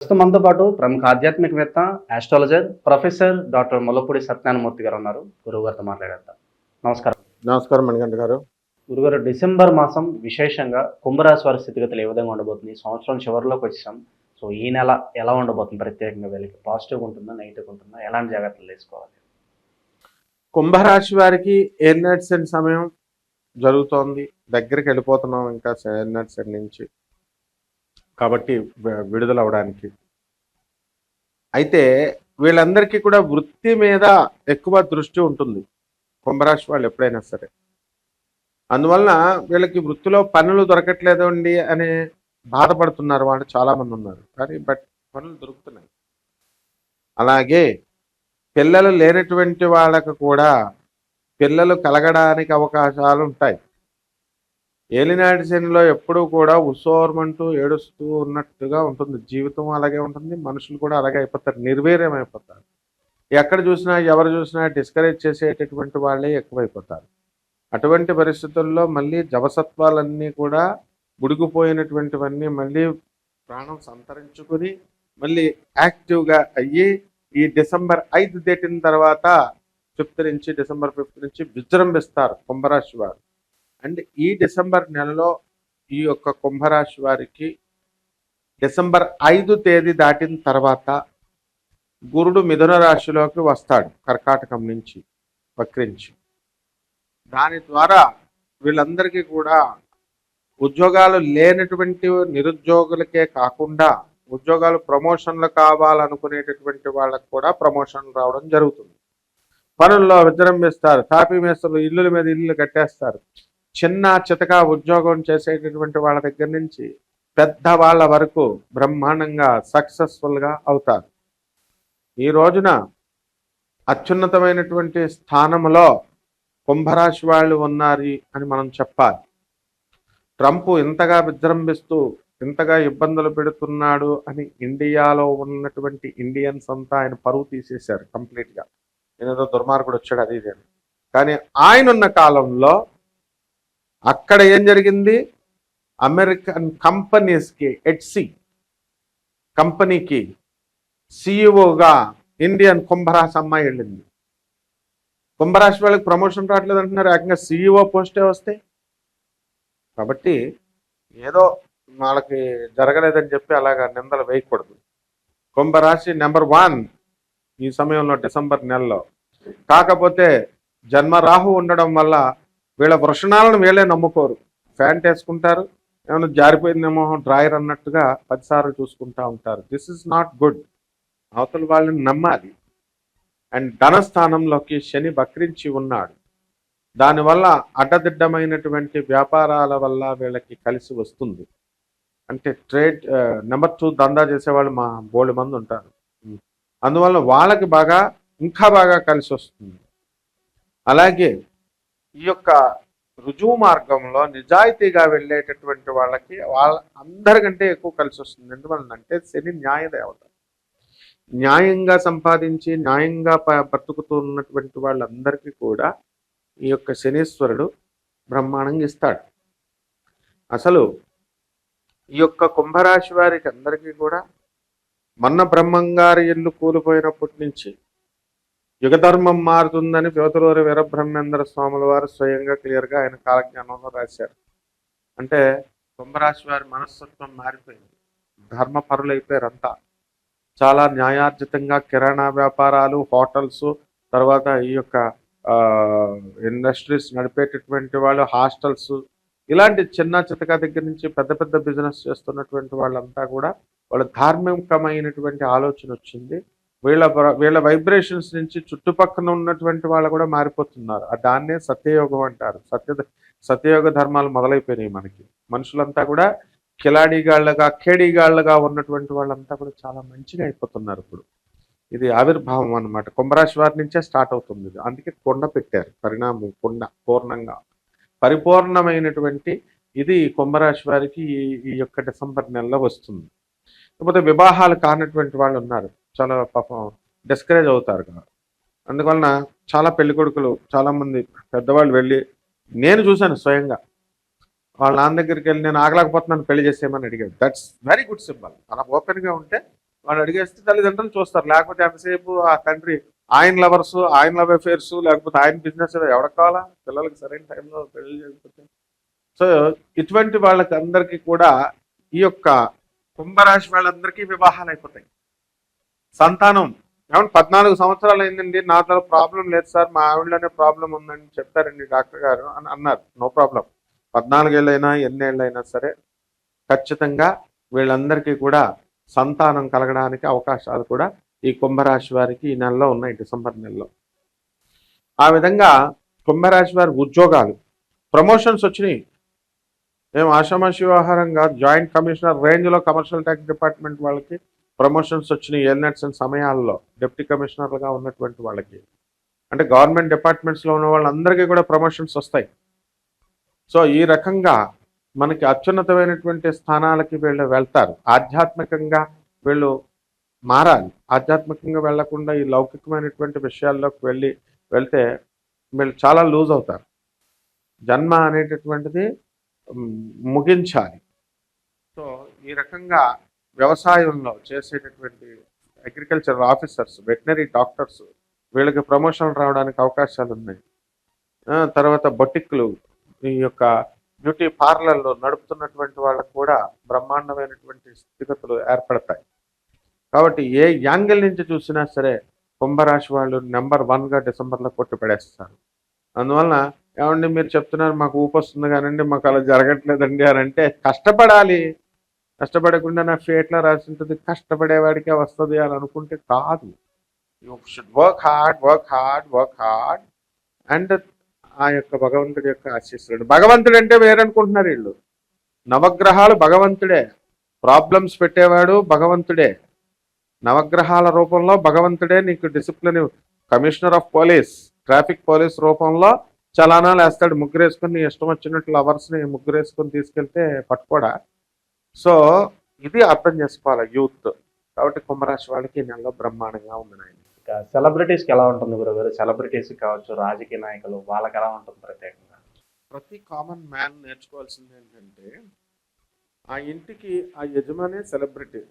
ప్రస్తుతం మనతో పాటు ప్రముఖ ఆధ్యాత్మికవేత్త, astrologer, professor doctor Mullapudi Satyanarayana Murthy గారు ఉన్నారు. గురువు గారితో మాట్లాడేద్దాం. నమస్కారం. నమస్కారం మణికంఠ గారు. గురుగారు, డిసెంబర్ మాసం విశేషంగా కుంభరాశి వారి స్థితిగతులు ఏ విధంగా ఉండబోతుంది? సంవత్సరం చివరిలోకి వచ్చేసాం. సో ఈ నెల ఎలా ఉండబోతుంది ప్రత్యేకంగా వీళ్ళకి? పాజిటివ్‌గా ఉంటుందా? నెగెటివ్‌గా ఉంటుందా? ఎలాంటి జాగ్రత్తలు తీసుకోవాలి? కుంభరాశి వారికి ఏలినాటి శని సమయం జరుగుతోంది. దగ్గరికి వెళ్ళిపోతున్నాం ఇంకా ఏలినాటి శని నుంచి, కాబట్టి విడుదల అవడానికి. అయితే వీళ్ళందరికీ కూడా వృత్తి మీద ఎక్కువ దృష్టి ఉంటుంది కుంభరాశి వాళ్ళు ఎప్పుడైనా సరే. అందువలన వీళ్ళకి వృత్తిలో పనులు దొరకట్లేదు అండి అని బాధపడుతున్నారు వాళ్ళు చాలామంది ఉన్నారు. కానీ పనులు దొరుకుతున్నాయి. అలాగే పిల్లలు లేనటువంటి వాళ్ళకు కూడా పిల్లలు కలగడానికి అవకాశాలు ఉంటాయి. ఏలినాటి శనిలో ఎప్పుడూ కూడా ఉసోర్మంటూ ఏడుస్తూ ఉన్నట్టుగా ఉంటుంది. జీవితం అలాగే ఉంటుంది, మనుషులు కూడా అలాగే అయిపోతారు, నిర్వీర్యం అయిపోతారు. ఎక్కడ చూసినా ఎవరు చూసినా డిస్కరేజ్ చేసేటటువంటి వాళ్ళే ఎక్కువైపోతారు. అటువంటి పరిస్థితుల్లో మళ్ళీ జవసత్వాలన్నీ కూడా బుడిగిపోయినటువంటివన్నీ మళ్ళీ ప్రాణం సంతరించుకుని మళ్ళీ యాక్టివ్గా అయ్యి ఈ డిసెంబర్ 5 దాటిన తర్వాత 5th నుంచి డిసెంబర్ 5th నుంచి విజృంభిస్తారు కుంభరాశి వారు. అండ్ ఈ డిసెంబర్ నెలలో ఈ యొక్క కుంభరాశి వారికి డిసెంబర్ 5 తేదీ దాటిన తర్వాత గురుడు మిథున రాశిలోకి వస్తాడు కర్కాటకం నుంచి వక్రించి. దాని ద్వారా వీళ్ళందరికీ కూడా ఉద్యోగాలు లేనటువంటి నిరుద్యోగులకే కాకుండా ఉద్యోగాలు ప్రమోషన్లు కావాలనుకునేటటువంటి వాళ్ళకు కూడా ప్రమోషన్లు రావడం జరుగుతుంది. పనుల్లో విజృంభిస్తారు. తాపీ మేస్తలు ఇల్లుల మీద ఇల్లు కట్టేస్తారు. చిన్న చితక ఉద్యోగం చేసేటటువంటి వాళ్ళ దగ్గర నుంచి పెద్దవాళ్ళ వరకు బ్రహ్మాండంగా సక్సెస్ఫుల్గా అవుతారు. ఈ రోజున అత్యున్నతమైనటువంటి స్థానంలో కుంభరాశి వాళ్ళు ఉన్నారు అని మనం చెప్పాలి. ట్రంప్ ఇంతగా విజృంభిస్తూ ఇంతగా ఇబ్బందులు పెడుతున్నాడు అని ఇండియాలో ఉన్నటువంటి ఇండియన్స్ అంతా ఆయన పరువు తీసేశారు కంప్లీట్గా. ఏదో దుర్మార్గుడు వచ్చాడు అది ఇది. కానీ ఆయన ఉన్న కాలంలో అక్కడ ఏం జరిగింది? అమెరికన్ కంపెనీస్కి ఎట్సీ కంపెనీకి సిఇఓగా ఇండియన్ కుంభరాశి అమ్మాయి వెళ్ళింది. కుంభరాశి వాళ్ళకి ప్రమోషన్ రావట్లేదు అంటున్నారు, ఏకంగా సిఇఓ పోస్టే వస్తాయి. కాబట్టి ఏదో వాళ్ళకి జరగలేదని చెప్పి అలాగా నిందలు వేయకూడదు. కుంభరాశి నెంబర్ 1 ఈ సమయంలో డిసెంబర్ నెలలో. కాకపోతే జన్మ రాహు ఉండడం వల్ల వీళ్ళ వృషణాలను వీళ్ళే నమ్ముకోరు. ఫ్యాంట్ వేసుకుంటారు, ఏమైనా జారిపోయిందేమో డ్రాయర్ అన్నట్టుగా 10 సార్లు చూసుకుంటూ ఉంటారు. This is not good. అవతల వాళ్ళని నమ్మాలి. అండ్ ధనస్థానంలోకి శని వక్రించి ఉన్నాడు. దానివల్ల అడ్డదిడ్డమైనటువంటి వ్యాపారాల వల్ల వీళ్ళకి కలిసి వస్తుంది. అంటే ట్రేడ్ నెంబర్ 2 దందా చేసేవాళ్ళు మా బోల్డ్ మంది ఉంటారు. అందువల్ల వాళ్ళకి ఇంకా బాగా కలిసి వస్తుంది. అలాగే ఈ యొక్క రుజువు మార్గంలో నిజాయితీగా వెళ్ళేటటువంటి వాళ్ళకి అందరికంటే ఎక్కువ కలిసి వస్తుంది. ఎందువల్లంటే శని న్యాయదేవత. న్యాయంగా సంపాదించి న్యాయంగా బ్రతుకుతూ ఉన్నటువంటి వాళ్ళందరికీ కూడా ఈ యొక్క శనీశ్వరుడు బ్రహ్మాండంగా ఇస్తాడు. అసలు ఈ యొక్క కుంభరాశి వారికి అందరికీ కూడా మొన్న బ్రహ్మంగారి ఇల్లు కూలిపోయినప్పటి నుంచి యుగధర్మం మారుతుందని జ్యోతిరూరి వీరబ్రహ్మేంద్ర స్వాముల వారు స్వయంగా క్లియర్గా ఆయన కాలజ్ఞానంలో రాశారు. అంటే కుంభరాశి వారి మనస్తత్వం మారిపోయింది. ధర్మపరులు అయిపోయారంతా. చాలా న్యాయార్జితంగా కిరాణా వ్యాపారాలు, హోటల్స్, తర్వాత ఈ యొక్క ఇండస్ట్రీస్ నడిపేటటువంటి వాళ్ళు, హాస్టల్స్, ఇలాంటి చిన్న చితక దగ్గర నుంచి పెద్ద పెద్ద బిజినెస్ చేస్తున్నటువంటి వాళ్ళంతా కూడా వాళ్ళ ధార్మికమైనటువంటి ఆలోచన వచ్చింది. వీళ్ళ వైబ్రేషన్స్ నుంచి చుట్టుపక్కల ఉన్నటువంటి వాళ్ళు కూడా మారిపోతున్నారు. దాన్నే సత్యయోగం అంటారు. సత్యయోగ ధర్మాలు మొదలైపోయినాయి మనకి. మనుషులంతా కూడా కిలాడిగాళ్ళగా కేడిగాళ్ళగా ఉన్నటువంటి వాళ్ళంతా కూడా చాలా మంచిగా అయిపోతున్నారు ఇప్పుడు. ఇది ఆవిర్భావం అన్నమాట. కుంభరాశి వారి నుంచే స్టార్ట్ అవుతుంది. అందుకే కొండ పెట్టారు. పరిణామం కొండ పూర్ణంగా పరిపూర్ణమైనటువంటి ఇది కుంభరాశి వారికి ఈ యొక్క డిసెంబర్ నెలలో వస్తుంది. కాకపోతే వివాహాలు కానటువంటి వాళ్ళు ఉన్నారు, చాలా పాపం డిస్కరేజ్ అవుతారు కదా. అందువలన చాలా పెళ్లి కొడుకులు చాలామంది పెద్దవాళ్ళు వెళ్ళి, నేను చూశాను స్వయంగా, వాళ్ళ నాన్న దగ్గరికి వెళ్ళి నేను ఆగలేకపోతున్నాను పెళ్లి చేసేయమని అడిగాడు. That's very good symbol. అలా ఓపెన్గా ఉంటే వాడు అడిగేస్తే తల్లిదండ్రులు చూస్తారు, లేకపోతే ఎంతసేపు ఆ తండ్రి ఆయన లవర్స్, ఆయన లవ్ అఫేర్స్, లేకపోతే ఆయన బిజినెస్ ఎవరికి కావాలా పిల్లలకి సరైన టైంలో పెళ్లి చేయకపోతే. సో ఇటువంటి వాళ్ళకి అందరికీ కూడా ఈ యొక్క కుంభరాశి వాళ్ళందరికీ వివాహాలు అయిపోతాయి. సంతానం ఏమంటే 14 సంవత్సరాలు అయిందండి, నాతో ప్రాబ్లం లేదు సార్, మా ఆవిడలోనే ప్రాబ్లం ఉందని చెప్పారండి డాక్టర్ గారు అని అన్నారు. నో ప్రాబ్లం, 14 ఏళ్ళైనా ఎన్నేళ్ళైనా సరే ఖచ్చితంగా వీళ్ళందరికీ కూడా సంతానం కలగడానికి అవకాశాలు కూడా ఈ కుంభరాశి వారికి ఈ నెలలో ఉన్నాయి, డిసెంబర్ నెలలో. ఆ విధంగా కుంభరాశి వారి ఉద్యోగాలు, ప్రమోషన్స్ వచ్చినాయి. మేము ఆషామాషి వ్యవహారంగా జాయింట్ కమిషనర్ రేంజ్లో కమర్షియల్ ట్యాక్స్ డిపార్ట్మెంట్ వాళ్ళకి ప్రమోషన్స్ వచ్చినాయి. ఏలినట్స్ సమయాల్లో డిప్యూటీ కమిషనర్లుగా ఉన్నటువంటి వాళ్ళకి, అంటే గవర్నమెంట్ డిపార్ట్మెంట్స్లో ఉన్న వాళ్ళందరికీ కూడా ప్రమోషన్స్ వస్తాయి. సో ఈ రకంగా మనకి అత్యున్నతమైనటువంటి స్థానాలకి వీళ్ళు వెళ్తారు. ఆధ్యాత్మికంగా వీళ్ళు మారాలి. ఆధ్యాత్మికంగా వెళ్లకుండా ఈ లౌకికమైనటువంటి విషయాల్లోకి వెళ్తే వీళ్ళు చాలా లూజ్ అవుతారు. జన్మ అనేటటువంటిది ముగించాలి. సో ఈ రకంగా వ్యవసాయంలో చేసేటటువంటి అగ్రికల్చర్ ఆఫీసర్స్, వెటనరీ డాక్టర్స్, వీళ్ళకి ప్రమోషన్ రావడానికి అవకాశాలు ఉన్నాయి. తర్వాత బొటిక్లు, ఈ యొక్క బ్యూటీ పార్లర్లు నడుపుతున్నటువంటి వాళ్ళకు కూడా బ్రహ్మాండమైనటువంటి స్థితిగతులు ఏర్పడతాయి. కాబట్టి ఏ యాంగిల్ నుంచి చూసినా సరే కుంభరాశి వాళ్ళు నెంబర్ 1గా డిసెంబర్లో కొట్టి పడేస్తారు. అందువలన ఏమండి మీరు చెప్తున్నారు మాకు ఊపు వస్తుంది కానండి మాకు అలా జరగట్లేదండి అని అంటే, కష్టపడాలి. కష్టపడకుండా నా ఫేట్లో రాసి ఉంటుంది కష్టపడేవాడికే వస్తుంది అని అనుకుంటే కాదు. You should work hard and ఆ యొక్క భగవంతుడి యొక్క ఆశీస్సులు. భగవంతుడు అంటే వేరనుకుంటున్నారు వీళ్ళు. నవగ్రహాలు భగవంతుడే, ప్రాబ్లమ్స్ పెట్టేవాడు భగవంతుడే, నవగ్రహాల రూపంలో భగవంతుడే నీకు discipline. Commissioner of police, traffic police రూపంలో చలానాలు వేస్తాడు. ముగ్గురేసుకొని ఇష్టం వచ్చినట్లు లవర్స్ని ముగ్గురేసుకొని తీసుకెళ్తే పట్టుకోడా. సో ఇది అర్థం చేసుకోవాలి యూత్. కాబట్టి కుంభరాశి వాళ్ళకి ఈ నెలలో బ్రహ్మాండంగా ఉన్నాయి. ఇక సెలబ్రిటీస్కి ఎలా ఉంటుంది గురుగారు? సెలబ్రిటీస్కి కావచ్చు, రాజకీయ నాయకులు, వాళ్ళకి ఎలా ఉంటుంది ప్రత్యేకంగా? ప్రతి కామన్ మ్యాన్ నేర్చుకోవాల్సింది ఏంటంటే, ఆ ఇంటికి ఆ యజమానే సెలబ్రిటీ.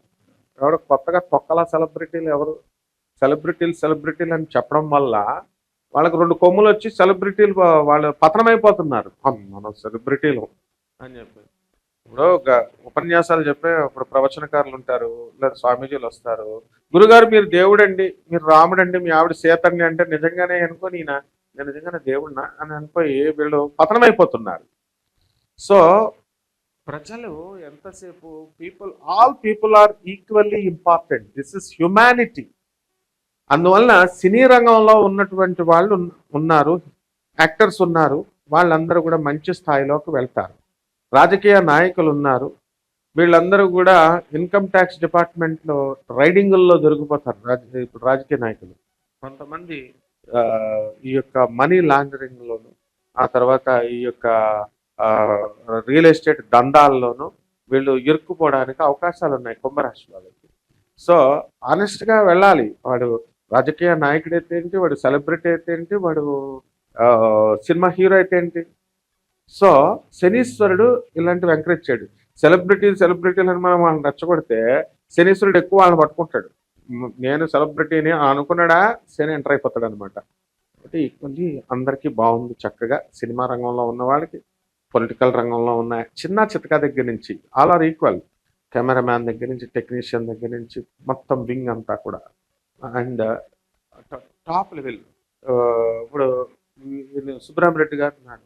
ఎవరు కొత్తగా తొక్కల సెలబ్రిటీలు ఎవరు? సెలబ్రిటీలు అని చెప్పడం వల్ల వాళ్ళకి 2 కొమ్ములు వచ్చి సెలబ్రిటీలు వాళ్ళు పతనమైపోతున్నారు. మనం సెలబ్రిటీలు అని చెప్పి ఇప్పుడు ఉపన్యాసాలు చెప్పే ఇప్పుడు ప్రవచనకారులు ఉంటారు, లేదా స్వామీజీలు వస్తారు. గురుగారు మీరు దేవుడండి, మీరు రాముడండి, మీ ఆవిడ సీతండి అంటే నిజంగానే అనుకో, నేను నిజంగానే దేవుడినా అని అనుకోయి వీళ్ళు పతనమైపోతున్నారు. సో ప్రజలు ఎంతసేపు all people are equally important, this is humanity. అందువలన సినీ రంగంలో ఉన్నటువంటి వాళ్ళు ఉన్నారు, యాక్టర్స్ ఉన్నారు, వాళ్ళందరూ కూడా మంచి స్థాయిలోకి వెళ్తారు. రాజకీయ నాయకులు ఉన్నారు, వీళ్ళందరూ కూడా ఇన్కమ్ ట్యాక్స్ డిపార్ట్మెంట్లో రైడింగుల్లో దొరికిపోతారు. ఇప్పుడు రాజకీయ నాయకులు కొంతమంది ఈ యొక్క మనీ లాండరింగ్లోను, ఆ తర్వాత ఈ యొక్క రియల్ ఎస్టేట్ దందాల్లోనూ వీళ్ళు ఇరుక్కుపోవడానికి అవకాశాలు ఉన్నాయి కుంభరాశి వాళ్ళకి. సో ఆనెస్ట్గా వెళ్ళాలి. వాడు రాజకీయ నాయకుడు అయితే ఏంటి, వాడు సెలబ్రిటీ అయితే ఏంటి, వాడు సినిమా హీరో అయితే ఏంటి. సో శనీశ్వరుడు ఇలాంటివి ఎంకరేజ్ చేయడు. సెలబ్రిటీలు అని మనం వాళ్ళని రెచ్చగొడితే శనీశ్వరుడు ఎక్కువ వాళ్ళని పట్టుకుంటాడు. నేను సెలబ్రిటీని అనుకున్నాడా శని ఎంటర్ అయిపోతాడు అనమాట. కాబట్టి ఈక్వల్లీ అందరికీ బాగుంది. చక్కగా సినిమా రంగంలో ఉన్న వాళ్ళకి, పొలిటికల్ రంగంలో ఉన్న చిన్న చితకా దగ్గర నుంచి ఆల్ ఆర్ ఈక్వల్. కెమెరామ్యాన్ దగ్గర నుంచి, టెక్నీషియన్ దగ్గర నుంచి మొత్తం వింగ్ అంతా కూడా. అండ్ టాప్ లెవెల్ ఇప్పుడు సుబ్రహ్మరెడ్డి గారు ఉన్నాడు,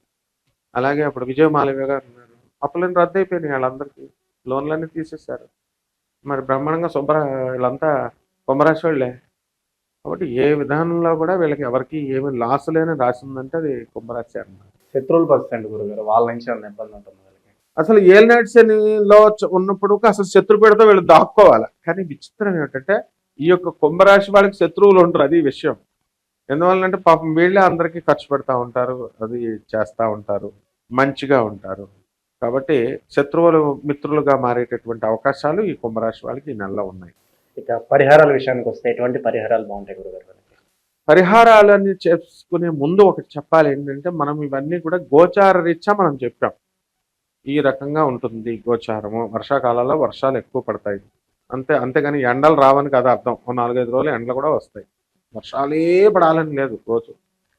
అలాగే అప్పుడు విజయమాలవ్య గారు ఉన్నారు. అప్పులన్నీ రద్దు అయిపోయినాయి, వాళ్ళందరికీ లోన్లన్నీ తీసేశారు. మరి బ్రహ్మాండంగా వీళ్ళంతా కుంభరాశి వాళ్ళే. కాబట్టి ఏ విధానంలో కూడా వీళ్ళకి ఎవరికి ఏమి లాస్ లేని రాసిందంటే అది కుంభరాశి అన్నమాట. శత్రువులు పరిస్థితి గురుగారు, వాళ్ళ నుంచి ఏమైనా ఇబ్బంది ఉంటుంది వాళ్ళకి? అసలు ఏలినాటి శనిలో ఉన్నప్పుడు అసలు శత్రుపీడతో వీళ్ళు దాక్కోవాలి. కానీ విచిత్రం ఏంటంటే ఈ యొక్క కుంభరాశి వాళ్ళకి శత్రువులు ఉంటారు, అది విషయం. ఎందువల్లంటే పాపం వీళ్ళే అందరికీ ఖర్చు పెడతా ఉంటారు, అది చేస్తూ ఉంటారు, మంచిగా ఉంటారు. కాబట్టి శత్రువులు మిత్రులుగా మారేటటువంటి అవకాశాలు ఈ కుంభరాశి వాళ్ళకి ఈ నెలలో ఉన్నాయి. ఇక పరిహారాల విషయానికి వస్తే ఎటువంటి పరిహారాలు బాగుంటాయి గురుగారు? పరిహారాలని చేసుకునే ముందు ఒకటి చెప్పాలి ఏంటంటే, మనం ఇవన్నీ కూడా గోచార రీత్యా మనం చెప్పాం. ఈ రకంగా ఉంటుంది గోచారము. వర్షాకాలంలో వర్షాలు ఎక్కువ పడతాయి, అంతేగాని ఎండలు రావని కదా అర్థం. ఓ 4-5 రోజులు ఎండలు కూడా వస్తాయి. వర్షాలే పడాలని లేదు రోజు.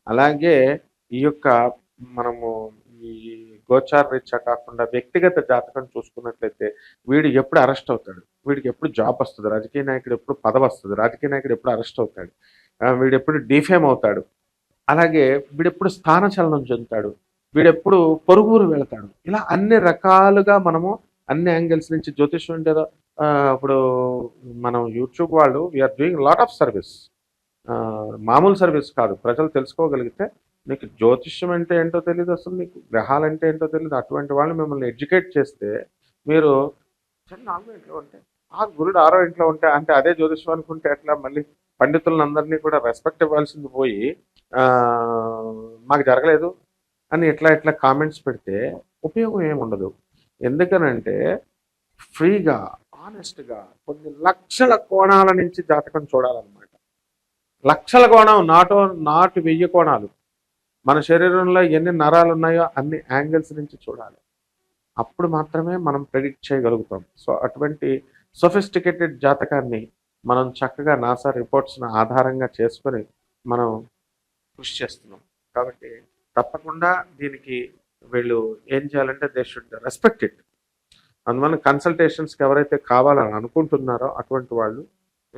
అలాగే ఈ యొక్క మనము ఈ గోచార రీత్యా కాకుండా వ్యక్తిగత జాతకం చూసుకున్నట్లయితే వీడు ఎప్పుడు అరెస్ట్ అవుతాడు, వీడికి ఎప్పుడు జాబ్ వస్తుంది, రాజకీయ నాయకుడు ఎప్పుడు పదవి వస్తుంది, రాజకీయ నాయకుడు ఎప్పుడు అరెస్ట్ అవుతాడు, వీడు ఎప్పుడు డిఫేమ్ అవుతాడు, అలాగే వీడెప్పుడు స్థానచలనం చెందుతాడు, వీడెప్పుడు పొరుగురు వెళ్తాడు, ఇలా అన్ని రకాలుగా మనము అన్ని యాంగిల్స్ నుంచి జ్యోతిష్యం అంటే ఇప్పుడు మనం యూట్యూబ్ వాళ్ళు we're doing lot of service. మామూలు సర్వీస్ కాదు. ప్రజలు తెలుసుకోగలిగితే మీకు జ్యోతిష్యం అంటే ఏంటో తెలియదు, అసలు మీకు గ్రహాలు అంటే ఏంటో తెలియదు, అటువంటి వాళ్ళు మిమ్మల్ని ఎడ్యుకేట్ చేస్తే మీరు నాలుగో ఇంట్లో ఉంటే గురుడు 6వ ఇంట్లో ఉంటే అంటే అదే జ్యోతిష్యం అనుకుంటే ఎట్లా? మళ్ళీ పండితులందరినీ కూడా రెస్పెక్ట్ ఇవ్వాల్సింది పోయి మాకు జరగలేదు అని ఇట్లా కామెంట్స్ పెడితే ఉపయోగం ఏముండదు. ఎందుకనంటే ఫ్రీగా ఆనెస్ట్గా కొన్ని లక్షల కోణాల నుంచి జాతకం చూడాలన్నమాట. లక్షల కోణం, నాటు 1000 కోణాలు. మన శరీరంలో ఎన్ని నరాలు ఉన్నాయో అన్ని యాంగిల్స్ నుంచి చూడాలి. అప్పుడు మాత్రమే మనం ప్రెడిక్ట్ చేయగలుగుతాం. సో అటువంటి సొఫిస్టికేటెడ్ జాతకాన్ని మనం చక్కగా నాసా రిపోర్ట్స్ని ఆధారంగా చేసుకొని మనం కృషి చేస్తున్నాం. కాబట్టి తప్పకుండా దీనికి వీళ్ళు ఏం చేయాలంటే దే షుడ్ రెస్పెక్ట్ ఇట్. అందువల్ల కన్సల్టేషన్స్కి ఎవరైతే కావాలని అనుకుంటున్నారో అటువంటి వాళ్ళు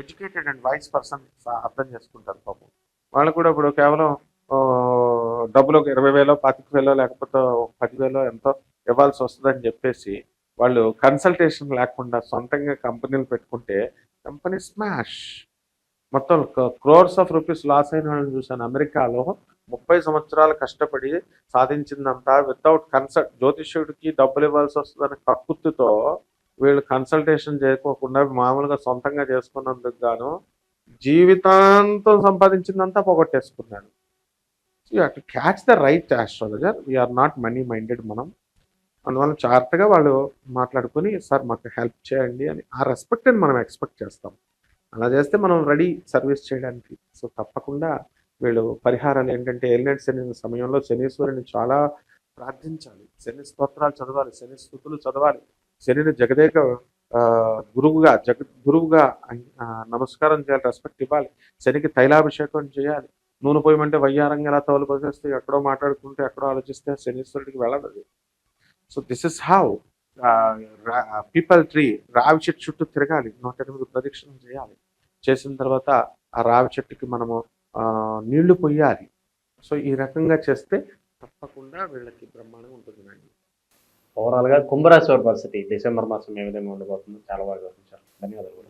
ఎడ్యుకేటెడ్ అండ్ వైస్ పర్సన్ అర్థం చేసుకుంటారు పాపం. వాళ్ళు కూడా ఇప్పుడు కేవలం డబ్బులు 20,000 25,000 లేకపోతే 10,000 ఎంతో ఇవ్వాల్సి వస్తుందని చెప్పేసి వాళ్ళు కన్సల్టేషన్ లేకుండా సొంతంగా కంపెనీలు పెట్టుకుంటే కంపెనీ స్మాష్. మొత్తం క్రోర్స్ ఆఫ్ రూపీస్ లాస్ అయిన వాళ్ళని చూశాను. అమెరికాలో 30 సంవత్సరాలు కష్టపడి సాధించిందంతా వితౌట్ జ్యోతిష్యుడికి డబ్బులు ఇవ్వాల్సి వస్తుందని కక్కుర్తితో వీళ్ళు కన్సల్టేషన్ చేయకోకుండా మామూలుగా సొంతంగా చేసుకున్నందుకు గాను జీవితాంతం సంపాదించిందంతా పోగొట్టేసుకున్నాడు. So you have to catch the right astrologer. We are not money minded మనం. అందువల్ల జాగ్రత్తగా వాళ్ళు మాట్లాడుకుని సార్ మాకు హెల్ప్ చేయండి అని ఆ రెస్పెక్ట్ని మనం ఎక్స్పెక్ట్ చేస్తాం. అలా చేస్తే మనం రెడీ సర్వీస్ చేయడానికి. సో తప్పకుండా వీళ్ళు పరిహారాలు ఏంటంటే ఏలినాటి శని సమయంలో శనీశ్వరుని చాలా ప్రార్థించాలి, శని స్తోత్రాలు చదవాలి, శని స్తుతులు చదవాలి, శనిని జగదేక గురువుగా నమస్కారం చేయాలి, రెస్పెక్ట్ ఇవ్వాలి, శనికి తైలాభిషేకం చేయాలి. నూనె పోయమంటే వయ్యారంగా ఎలా తోలు పోసేస్తే ఎక్కడో మాట్లాడుకుంటే ఎక్కడో ఆలోచిస్తే శనీశ్వరుడికి వెళ్ళదు. So this is how people tree రావి చెట్టు చుట్టూ తిరగాలి, 108 ప్రదక్షిణలు చేయాలి. చేసిన తర్వాత ఆ రావి చెట్టుకి మనము నీళ్లు పొయ్యాలి. సో ఈ రకంగా చేస్తే తప్పకుండా వీళ్ళకి బ్రహ్మాండంగా ఉంటుందండి. ఓవరాల్గా కుంభరాశి వారి పరిస్థితి డిసెంబర్ మాసం ఏ విధంగా ఉండబోతుందో చాలా బాగా వివరించారు. ధన్యవాదాలు.